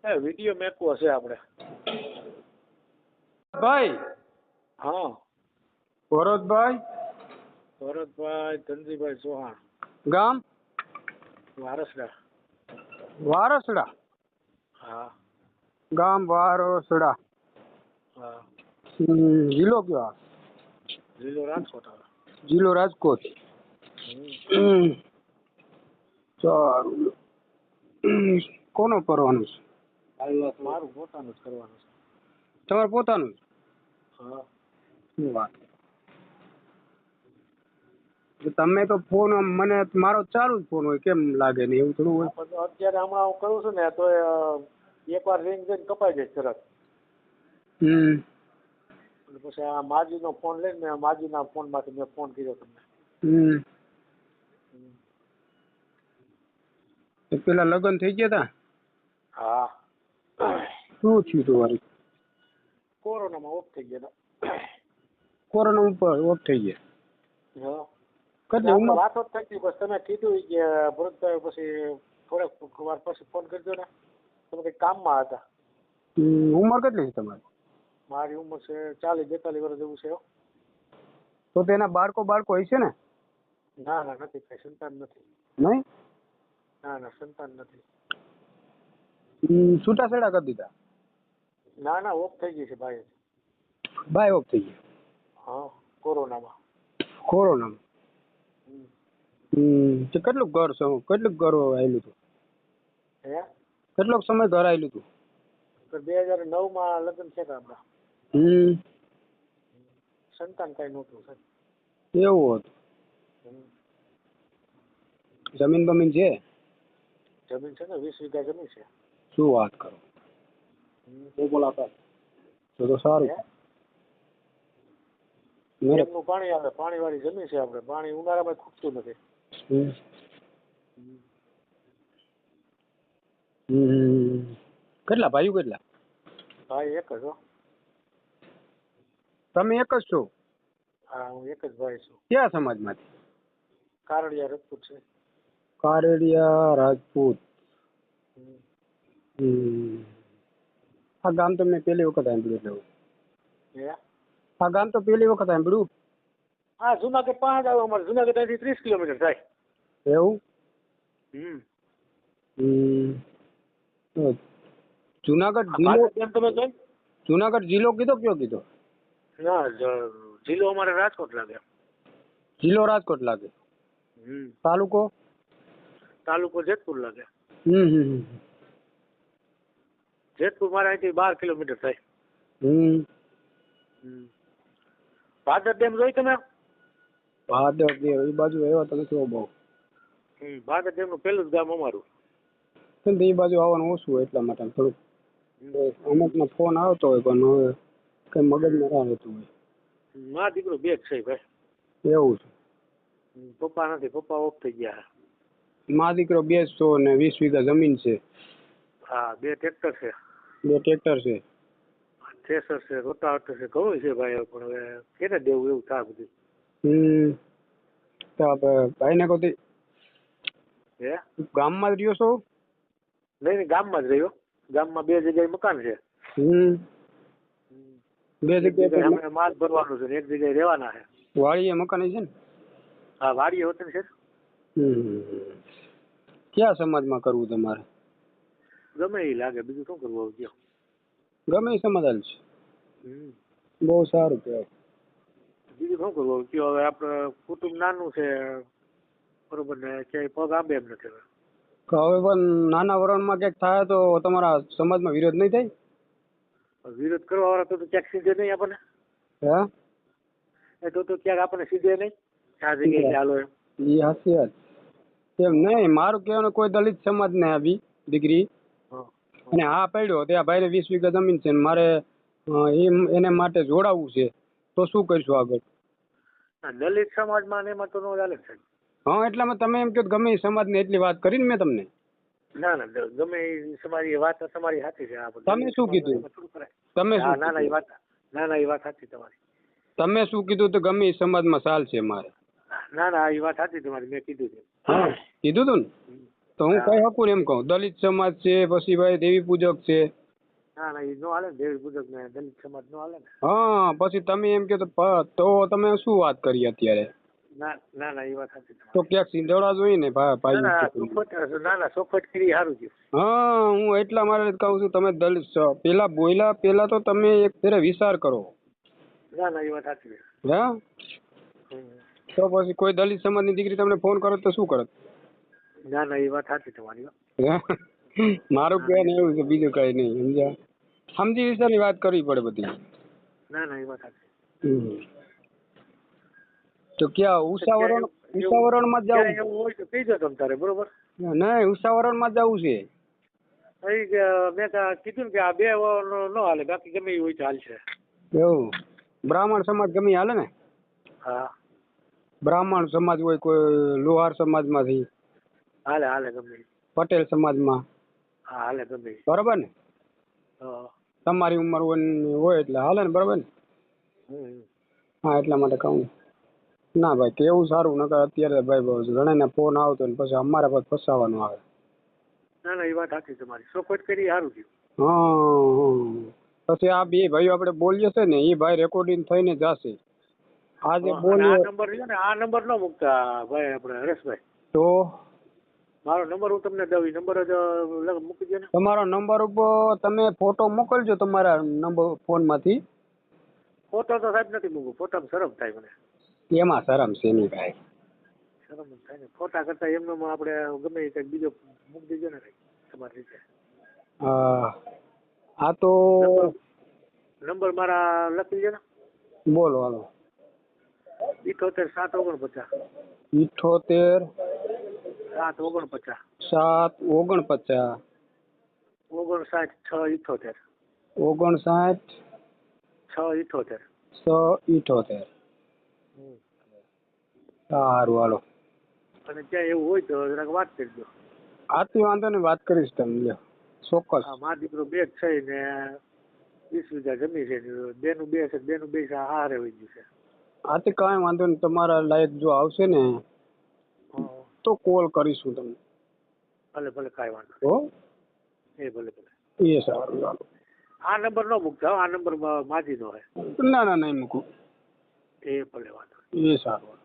Video મેકવો છે આપણે. ભાઈ હા, ભરતભાઈ ભરતભાઈ ધનજીભાઈ ચૌહાણ, ગામ વારસડા. વારસડા. હા ગામ વારસડા. હા. જિલ્લો કયો આવે? જિલ્લો રાજકોટ આવે. જિલ્લો રાજકોટ. સારું. કોનો કરવાનું છે? મારું પોતાનું જ કરવાનું છે. તમારે પોતાનું જ? હા. શું વાત. તમે તો ફોન મને મારો ચાલુ જ ફોન હોય, કેમ લાગે નહીં એવું થોડું હોય? અત્યારે હમણાં હું કરું છું ને તો એકવાર રિંગ જઈને કપાઈ જાય તરત. પછી આ માજીનો ફોન લઈને મેં માજીના ફોનમાંથી મેં ફોન કર્યો તમને. પેલા લગ્ન થઈ ગયા તા? હા. શું થયું તમારું? કોરોનામાં ઓફ થઈ ગયા હતા. કોરોના ઉપર ઓફ થઈ ગયા? હા. કેટલી ઉંમર? વાતો જ થઈ બસ તમે કીધું કે ભરતભાઈ પછી થોડાક વાર પછી ફોન કરજો ને, તમે કંઈક કામમાં હતા. ઉંમર કેટલી છે તમારી? મારી ઉંમર છે 40-42 વર્ષ જેવું છે. તો તેના બાળકો હશે ને? ના ના નથી, કઈ સંતાન નથી. નહીં? ના ના સંતાન નથી. છૂટાછેડા કરી દીધા? ના ના ઓફ થઈ ગઈ છે ભાઈ. ભાઈ ઓફ થઈ ગયા? હા, કોરોનામાં. કોરોનામાં? તો કેટલું ઘર આવેલું હતું? હે? કેટલોક સમય ઘર આવેલું હતું? 2009 લગ્ન છે આપડા. સંતાન કઈ નહોતું સર. એવું હતું? જમીન બમીન છે? જમીન છે ને 20 વીઘા જમીન છે. શું વાત કરો. તો સારું. ડેમનું પાણી આવે, પાણી વાળી જમીન છે આપણે. પાણી ઉનાળામાં ખૂટતું નથી. કેટલા ભાઈઓ કેટલા? ભાઈ એક જ હો. તમે એક જ છો? હા, હું એક જ ભાઈ છું. કયા સમાજમાંથી? કારડિયા રાજપૂત છે. કારડિયા રાજપૂત. આ ગામ તો મેં પહેલી વખત સાંભળ્યું. આ ગામ તો પહેલી વખત સાંભળ્યું. હા, જુનાગઢ પાસે આવે અમારે. જુનાગઢ અહીંથી 30 કિલોમીટર થાય. એવું? જુનાગઢ જિલ્લો? તમે કઈ? જુનાગઢ જિલ્લો કીધો કયો કીધો? ના, જિલ્લો અમારે રાજકોટ લાગે. જિલ્લો રાજકોટ લાગે. તાલુકો? તાલુકો જેતપુર લાગે. જેતપુર મારે અહીંથી 12 કિલોમીટર થાય. ભાદર ડેમ જોઈ તમે? ભાદર ડેમ એ બાજુ આવ્યા તમે કેવો બહુ? ભાદર ડેમ નું પેલું જ ગામ અમારું. એ બાજુ આવવાનું ઓછું હોય એટલા માટે થોડુંક અમુક નો ફોન આવતો હોય પણ હવે કઈ મગજમાં ના રહેતું હોય. મારા દીકરો બે જ છે ભાઈ. એવું છે? પપ્પા નથી, પપ્પા ઓફ થઈ ગયા. મા દીકરો 200 ને 20 વીઘા જમીન છે. હા, 2 ટ્રેક્ટર છે. 2 ટ્રેક્ટર છે. થ્રેસર છે, રોટાવેટર છે, ઘણું છે ભાઈ. પણ હવે કેને દેવું એવું થાય બધું. તો આપણે ભાઈને કોઈ હે? ગામમાં જ રહ્યો છો? નહીં, ગામમાં જ રહ્યો. ગામમાં 2 જગ્યાએ મકાન છે. 2 જગ્યાએ અમે માલ ભરવાનું છે ને 1 જગ્યાએ રહેવાના છે. વાડીએ મકાન છે ને? હા, વાડીએ વતન છે. કયા સમાજમાં કરવું તમારે? ગમે એ લાગે, બીજું શું કરવું હવે કયો? ગમે એ સમાજ હાલ છે. બહુ સારું કહેવાય. બીજું શું કરવું હવે કયો? હવે આપણે કુટુંબ નાનું છે બરોબર ને, ક્યાંય પગ આંબે એમ નથી. હવે પણ નાના વરણમાં ક્યાંક થાય તો તમારા સમાજમાં વિરોધ નહીં થાય? વિરોધ કરવા વાળા તો ક્યાંક સીધે નહીં આપણને. હે? તો ક્યાંક આપણને સીધે નહીં. આ જગ્યાએ હાલો એમ. એ સાચી વાત. એમ નહીં, મારું કહેવાનું કોઈ દલિત સમાજ ને આવી દીકરી અને હા પડ્યો ત્યાં ભાઈને 20 વીઘા જમીન છે ને મારે એને માટે જોડાવવું છે તો શું કરીશું આગળ? દલિત સમાજમાં એમાં તો નો ચાલે છે. હા, એટલામાં તમે એમ કહો ગમે એ સમાજને એટલી વાત કરીને મેં તમને. ના ના, ગમે એ સમાજ વાત તમારી સાચી છે. તમે શું કીધું? તમે ના ના, એ વાત સાચી તમારી. તમે શું કીધું તો ગમે એ સમાજમાં ચાલશે મારે? ના ના, એ વાત સાચી તમારી. મેં કીધું છે. હા, કીધું તું ને? તો હું હા. કઈ શકું ને એમ કહું દલિત સમાજ છે પછી ભાઈ દેવી પૂજક છે. ના ના એ નો હાલે ને દેવી પૂજક ને દલિત સમાજ નો હાલે ને. હા પછી તમે એમ કે તો તમે શું વાત કરી અત્યારે. ના ના ના એ વાત સાચી તો તમારી. ક્યાંક સિંધવડા જોઈ ને ના ભાઈ. ના ચોખવટ ના ના ચોખવટ કરી સારું થયું. હા હું એટલા માટે કહું છું તમે દલિત છો પેલા બોલ્યા પેલા તો તમે એક ફેરે વિચાર કરો. ના ના એ વાત સાચી છે. હે હમ. તો પછી કોઈ દલિત સમાજની દીકરી તમને ફોન કરે તો શું કરે. ના ના એ વાત સાચી તમારી. મારું ના કહેવાનું એવું છે બીજું કઈ નહીં સમજ્યા. સમજી વિચારની વાત કરવી પડે બધી. ના ના એ વાત સાચી. તો ક્યાં ઉષાવરણમાં ક્યાંય જવું. એવું હોય તો કહીજો તમ તારે બરોબર. નહીં ઉષાવરણમાં જવું છે. મેં કીધું ને કે આ બે નો હાલે બાકી ગમે એ હોય તો હાલશે. એવું બ્રાહ્મણ સમાજ ગમે હાલે ને. હા બ્રાહ્મણ સમાજ હોય કોઈ લોહાર સમાજમાંથી હાલે હાલે ગમે એ. પટેલ સમાજમાં હા હાલે ગમે એ. બરાબર ને. હા. તમારી ઉંમર હોય એટલે હાલે ને બરાબર ને. હમ. હા એટલા માટે કહું. ના ભાઈ કેવું સારું નકર અત્યારે ભાઈ બહુ ઘણાને ફોન આવતો ને પછી અમારે પાછું ફસાવાનું આવે. ના ના એ વાત સાચી તમારી ચોખવટ કરી સારું થયું. હા પછી આ બે ભાઈઓ આપણે બોલીએ છે ને એ ભાઈ રેકોર્ડિંગ થઈને જશે. આજે અને બોલીએ આ નંબર છે ને આ નંબર ન મૂકતા ભાઈ આપણે હરેશભાઈ. તો મારો નંબર હું તમને દઉં એ નંબર જ મૂકી દો ને. તમારો નંબર ઉપર તમે ફોટો મોકલજો તમારા નંબર ફોનમાંથી. ફોટો તો સાહેબ નથી મૂકવું ફોટામાં શરમ થાય મને. એમાં શરમ છે નહીં ભાઈ. શરમ જ થાય ને ફોટા કરતા એમનો આપણે ગમે એ કંઈક બીજો મૂકી દેજો ને કંઈક તમારી રીતે. આ તો નંબર મારા લખી લો ને. બોલો હાલો. 78 749. 78 749. 749. 59 6 78. 59 6 78. 678. સારું હાલો. અને ત્યાં એવું હોય તો જરાક વાત કરજો. આથી વાંધો ને વાત કરીશ તમને ચોક્કસ. હા મારા દીકરો બે જ છે ને 20 વીઘા જમીન છે બેનું બે છે બેનું બે છે હારે વહી ગયું છે. આથી કાંઈ વાંધો નહીં તમારા લાયક જો આવશે ને તો કોલ કરીશું તમને. ભલે ભલે કાંઈ વાંધો હો એ ભલે ભલે. એ સારું ચાલો. આ નંબર ન મૂકતા આ નંબર માજીનો હોય. ના ના નહીં મૂકું. એ ભલે વાંધો. એ સારું.